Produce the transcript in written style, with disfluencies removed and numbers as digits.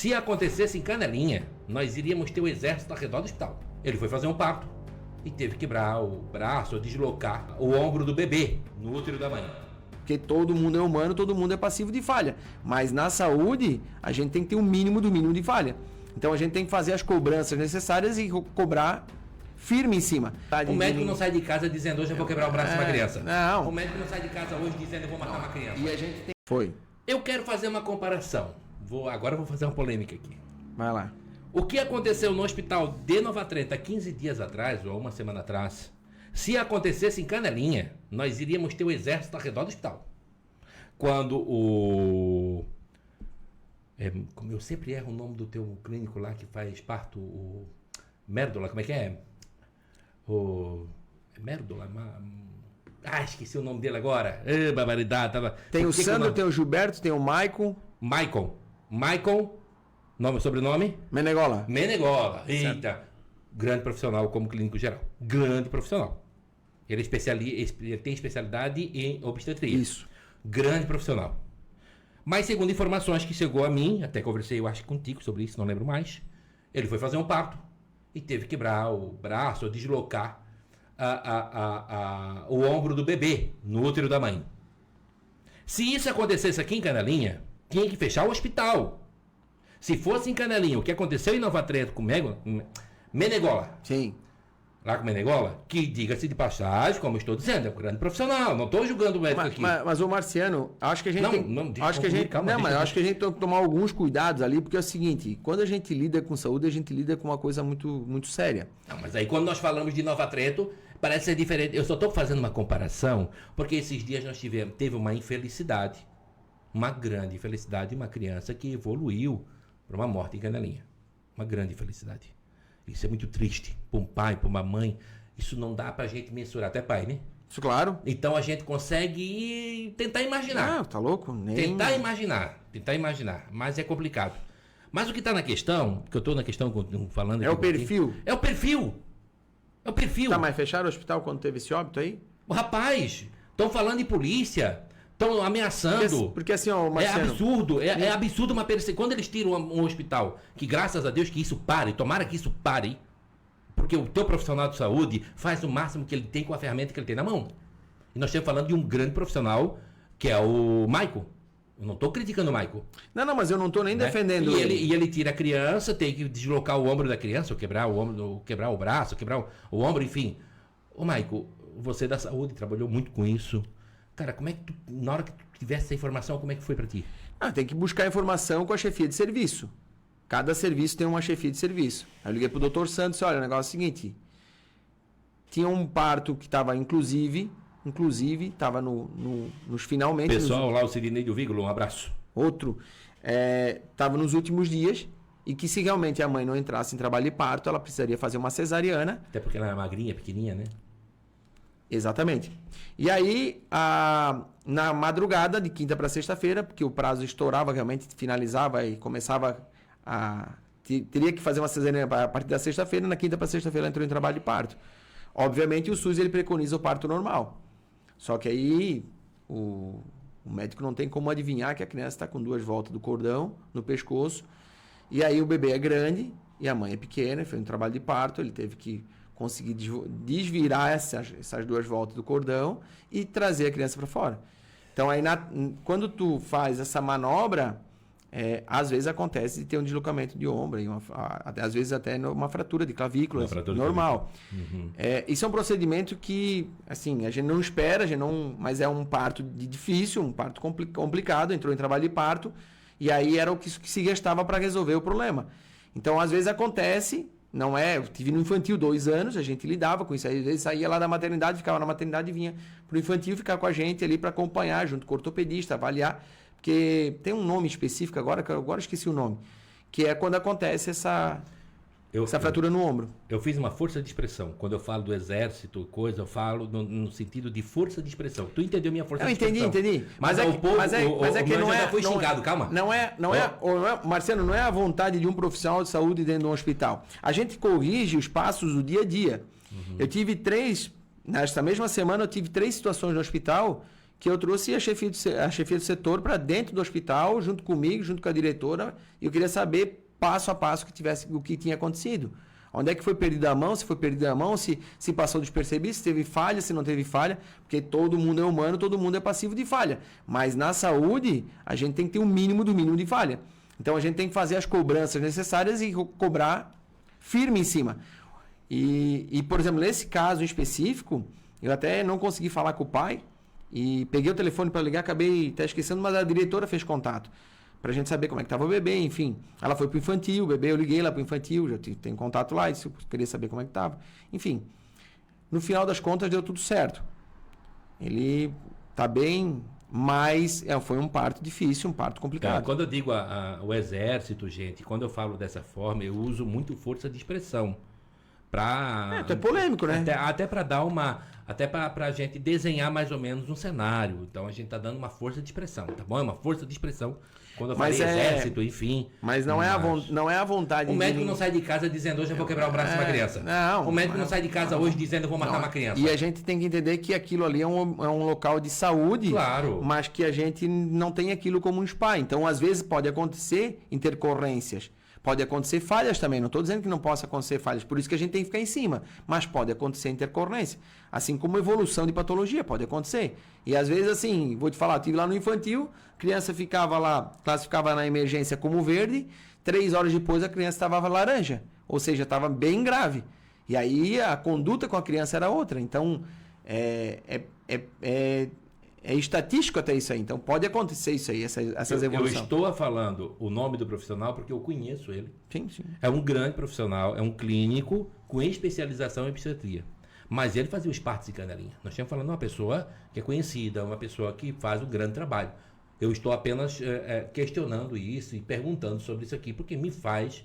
Se acontecesse em Canelinha, nós iríamos ter o exército ao redor do hospital. Ele foi fazer um parto e teve que quebrar o braço ou deslocar o ombro do bebê no útero da mãe. Porque todo mundo é humano, todo mundo é passivo de falha. Mas na saúde, a gente tem que ter o mínimo do mínimo de falha. Então a gente tem que fazer as cobranças necessárias e cobrar firme em cima. O médico não sai de casa dizendo hoje eu vou quebrar o braço de uma criança. Não. O médico não sai de casa hoje dizendo eu vou matar uma criança. E a gente tem... Foi. Eu quero fazer uma comparação. Agora eu vou fazer uma polêmica aqui. Vai lá. O que aconteceu no hospital de Nova Trenta 15 dias atrás, ou uma semana atrás, se acontecesse em Canelinha, nós iríamos ter o exército ao redor do hospital. Quando como eu sempre erro o nome do teu clínico lá que faz parto, o Mérdola, como é que é? Mérdola? Esqueci o nome dele agora. Barbaridade. Tem o Sandro, tem o Gilberto, tem o Maicon. Michael, sobrenome? Menegola. Eita. Certo. Grande profissional como clínico geral. Grande profissional. Ele tem especialidade em obstetria. Isso. Grande profissional. Mas segundo informações que chegou a mim, até conversei, eu acho, contigo sobre isso, não lembro mais, ele foi fazer um parto e teve que quebrar o braço ou deslocar o ombro do bebê no útero da mãe. Se isso acontecesse aqui em Canelinha, tinha que fechar o hospital. Se fosse em Canelinha, o que aconteceu em Nova Trenta com Menegola. Sim. Lá com Menegola, que diga-se de passagem, como eu estou dizendo, é um grande profissional, não estou julgando o médico aqui. Mas o Marciano, acho que a gente acho que a gente tem que tomar alguns cuidados ali, porque é o seguinte, quando a gente lida com saúde, a gente lida com uma coisa muito, muito séria. Não, mas aí quando nós falamos de Nova Trenta, parece ser diferente. Eu só estou fazendo uma comparação, porque esses dias nós teve uma infelicidade, uma grande infelicidade, uma criança que evoluiu para uma morte em Canelinha. Uma grande infelicidade. Isso é muito triste para um pai, para uma mãe. Isso não dá para a gente mensurar, até pai, né? Isso, claro. Então a gente consegue tentar imaginar. Não, tá louco? Tentar imaginar, mas é complicado. Mas o que está na questão, que eu estou na questão falando... É o perfil. É o perfil. Tá, mas fecharam o hospital quando teve esse óbito aí? Rapaz, estão falando em polícia... Estão ameaçando. Porque assim, ó, Marciano, é absurdo. É absurdo uma perseguição. Quando eles tiram um hospital, que graças a Deus que isso pare, tomara que isso pare, porque o teu profissional de saúde faz o máximo que ele tem com a ferramenta que ele tem na mão. E nós estamos falando de um grande profissional, que é o Michael. Eu não estou criticando o Michael. Não, mas eu não estou nem defendendo ele. E ele tira a criança, tem que deslocar o ombro da criança, ou quebrar o ombro, ou quebrar o braço, ou quebrar o ombro, enfim. Ô Michael, você da saúde trabalhou muito com isso. Cara, como é que na hora que tu tivesse essa informação, como é que foi para ti? Tem que buscar informação com a chefia de serviço. Cada serviço tem uma chefia de serviço. Aí eu liguei pro Dr. Santos e olha, o negócio é o seguinte, tinha um parto que estava inclusive, estava nos finalmente... Pessoal, lá o Sirineio Vígulo, um abraço. Outro, estava nos últimos dias e que se realmente a mãe não entrasse em trabalho de parto, ela precisaria fazer uma cesariana. Até porque ela é magrinha, pequenininha, né? Exatamente. E aí, na madrugada de quinta para sexta-feira, porque o prazo estourava, realmente finalizava e começava teria que fazer uma cesariana a partir da sexta-feira, na quinta para sexta-feira ela entrou em trabalho de parto. Obviamente o SUS ele preconiza o parto normal. Só que aí o médico não tem como adivinhar que a criança está com 2 voltas do cordão no pescoço, e aí o bebê é grande e a mãe é pequena, foi um trabalho de parto, ele teve que conseguir desvirar essas 2 voltas do cordão e trazer a criança para fora. Então, aí quando tu faz essa manobra, às vezes acontece de ter um deslocamento de ombro, às vezes até uma fratura de clavícula, normal. Uhum. Isso é um procedimento que, assim, a gente não espera, mas é um parto difícil, um parto complicado, entrou em trabalho de parto, e aí era o que se gastava para resolver o problema. Então, às vezes acontece... eu tive no infantil 2 anos, a gente lidava com isso, às vezes saía lá da maternidade, ficava na maternidade e vinha pro infantil ficar com a gente ali para acompanhar, junto com o ortopedista, avaliar, porque tem um nome específico agora, que agora esqueci o nome, que é quando acontece essa fratura no ombro. Eu fiz uma força de expressão, quando eu falo do exército, eu falo no sentido de força de expressão. Tu entendeu minha força de expressão? Entendi. Mas é que não foi xingado, calma. Marcelo, não é a vontade de um profissional de saúde dentro de um hospital. A gente corrige os passos do dia a dia. Uhum. Eu tive nesta mesma semana, eu tive 3 situações no hospital que eu trouxe a chefia do setor para dentro do hospital, junto comigo, junto com a diretora, e eu queria saber passo a passo o que tinha acontecido. Onde é que foi perdida a mão, se foi perdida a mão, se passou despercebido, se teve falha, se não teve falha, porque todo mundo é humano, todo mundo é passivo de falha. Mas na saúde, a gente tem que ter um mínimo do mínimo de falha. Então a gente tem que fazer as cobranças necessárias e cobrar firme em cima. E, por exemplo, nesse caso em específico, eu até não consegui falar com o pai e peguei o telefone para ligar, acabei até esquecendo, mas a diretora fez contato para a gente saber como é que estava o bebê, enfim. Ela foi para o infantil, o bebê eu liguei lá para o infantil, já tem contato lá, e eu queria saber como é que estava. Enfim, no final das contas deu tudo certo. Ele está bem, mas foi um parto difícil, um parto complicado. Quando eu digo o exército, gente, quando eu falo dessa forma, eu uso muito força de expressão. É polêmico, né? Até para dar até para a gente desenhar mais ou menos um cenário. Então a gente está dando uma força de expressão, tá bom? É uma força de expressão. Quando eu falei exército, enfim. Mas não é a vontade. O médico não sai de casa dizendo hoje eu vou quebrar o braço de uma criança. Não. O médico não sai de casa hoje dizendo eu vou matar uma criança. E a gente tem que entender que aquilo ali é um local de saúde, claro, mas que a gente não tem aquilo como um spa. Então, às vezes, pode acontecer intercorrências. Pode acontecer falhas também, não estou dizendo que não possa acontecer falhas, por isso que a gente tem que ficar em cima, mas pode acontecer intercorrência, assim como evolução de patologia, pode acontecer. E às vezes, assim, vou te falar, eu estive lá no infantil, criança ficava lá, classificava na emergência como verde, 3 horas depois a criança estava laranja, ou seja, estava bem grave. E aí a conduta com a criança era outra, então é estatístico até isso aí, então pode acontecer isso aí, essas evoluções. Eu estou falando o nome do profissional porque eu conheço ele. Sim. É um grande profissional, é um clínico com especialização em obstetria. Mas ele fazia os partos de canelinha. Nós estamos falando de uma pessoa que é conhecida, uma pessoa que faz um grande trabalho. Eu estou apenas questionando isso e perguntando sobre isso aqui, porque me faz